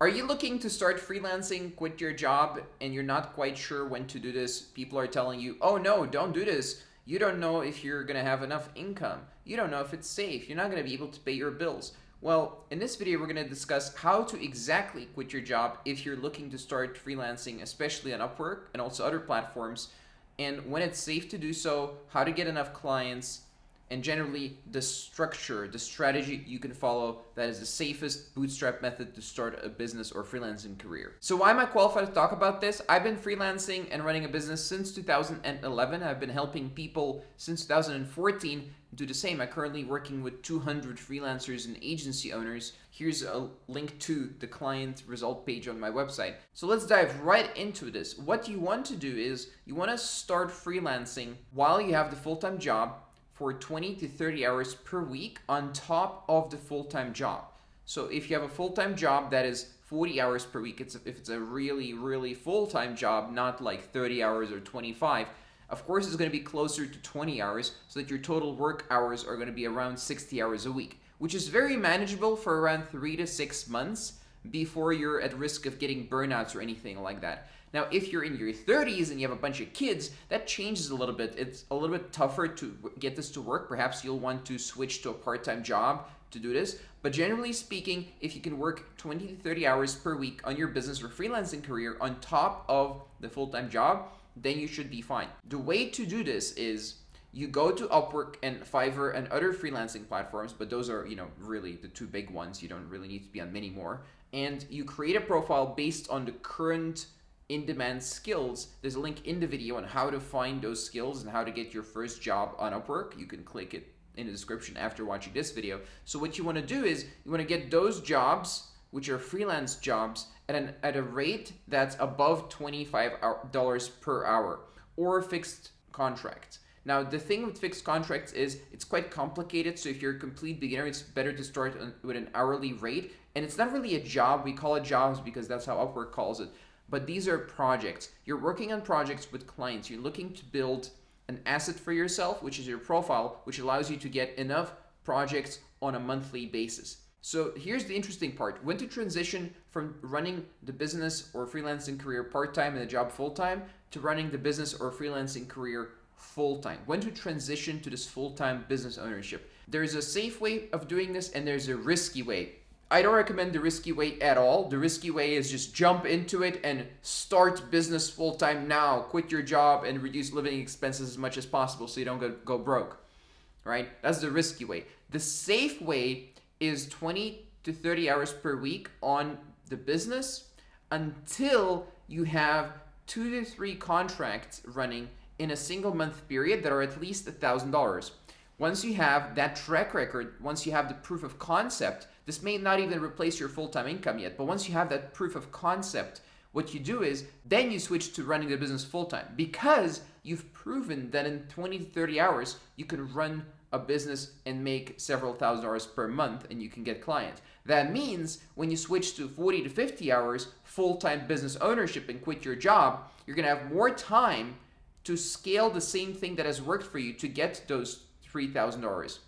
Are you looking to start freelancing, quit your job, and you're not quite sure when to do this? People are telling you, oh no, don't do this. You don't know if you're going to have enough income. You don't know if it's safe. You're not going to be able to pay your bills. Well, in this video, we're going to discuss how to exactly quit your job if you're looking to start freelancing, especially on Upwork and also other platforms, and when it's safe to do so, how to get enough clients, and generally the structure, the strategy you can follow that is the safest bootstrap method to start a business or freelancing career. So why am I qualified to talk about this? I've been freelancing and running a business since 2011. I've been helping people since 2014 do the same. I'm currently working with 200 freelancers and agency owners. Here's a link to the client result page on my website. So let's dive right into this. What you want to do is you want to start freelancing while you have the full-time job for 20 to 30 hours per week on top of the full-time job. So if you have a full-time job that is 40 hours per week, if it's a really full-time job, not like 30 hours or 25, of course it's going to be closer to 20 hours so that your total work hours are going to be around 60 hours a week, which is very manageable for around 3 to 6 months before you're at risk of getting burnouts or anything like that. Now, if you're in your 30s and you have a bunch of kids, that changes a little bit. It's a little bit tougher to get this to work. Perhaps you'll want to switch to a part-time job to do this. But generally speaking, if you can work 20 to 30 hours per week on your business or freelancing career on top of the full-time job, then you should be fine. The way to do this is you go to Upwork and Fiverr and other freelancing platforms, but those are, really the two big ones. You don't really need to be on many more. And you create a profile based on the current in-demand skills. There's a link in the video on how to find those skills and how to get your first job on Upwork. You can click it in the description after watching this video. So what you want to do is you want to get those jobs, which are freelance jobs, at a rate that's above $25 per hour or fixed contracts. Now, the thing with fixed contracts is it's quite complicated. So if you're a complete beginner, it's better to start with an hourly rate. And it's not really a job. We call it jobs because that's how Upwork calls it. But these are projects. You're working on projects with clients. You're looking to build an asset for yourself, which is your profile, which allows you to get enough projects on a monthly basis. So here's the interesting part. When to transition from running the business or freelancing career part-time and the job full-time to running the business or freelancing career full-time. When to transition to this full-time business ownership. There's a safe way of doing this and there's a risky way. I don't recommend the risky way at all. The risky way is just jump into it and start business full-time now. Quit your job and reduce living expenses as much as possible so you don't go broke, right? That's the risky way. The safe way is 20 to 30 hours per week on the business until you have 2 to 3 contracts running in a single month period that are at least $1,000. Once you have that track record, once you have the proof of concept, this may not even replace your full-time income yet, but once you have that proof of concept, what you do is then you switch to running the business full-time because you've proven that in 20 to 30 hours, you can run a business and make several $1,000s per month and you can get clients. That means when you switch to 40 to 50 hours full-time business ownership and quit your job, you're going to have more time to scale the same thing that has worked for you to get those $3,000.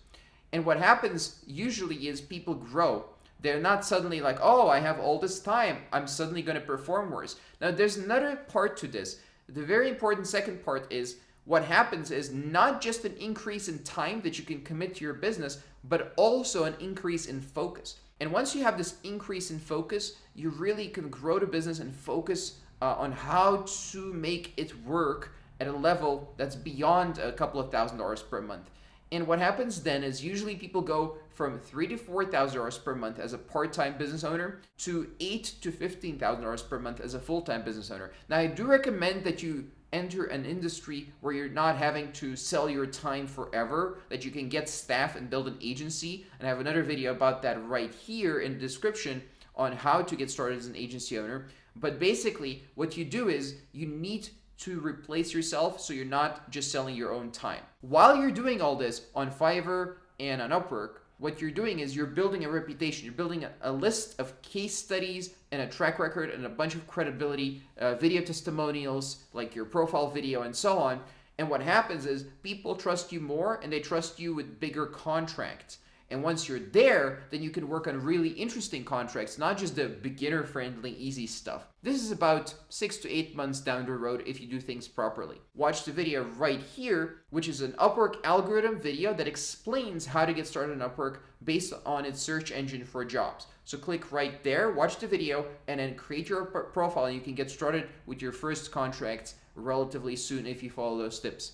And what happens usually is people grow. They're not suddenly like, oh, I have all this time, I'm suddenly going to perform worse. Now, there's another part to this. The very important second part is what happens is not just an increase in time that you can commit to your business, but also an increase in focus. And once you have this increase in focus, you really can grow the business and focus on how to make it work at a level that's beyond a couple of $1,000s per month. And what happens then is usually people go from $3,000 to $4,000 per month as a part-time business owner to $8,000 to $15,000 per month as a full-time business owner. Now, I do recommend that you enter an industry where you're not having to sell your time forever, that you can get staff and build an agency. And I have another video about that right here in the description on how to get started as an agency owner. But basically, what you do is you need to replace yourself so you're not just selling your own time. While you're doing all this on Fiverr and on Upwork, what you're doing is you're building a reputation. You're building a list of case studies and a track record and a bunch of credibility, video testimonials like your profile video and so on. And what happens is people trust you more and they trust you with bigger contracts. And once you're there, then you can work on really interesting contracts, not just the beginner friendly, easy stuff. This is about 6 to 8 months down the road if you do things properly. Watch the video right here, which is an Upwork algorithm video that explains how to get started on Upwork based on its search engine for jobs. So click right there, watch the video, and then create your profile, and you can get started with your first contracts relatively soon if you follow those tips.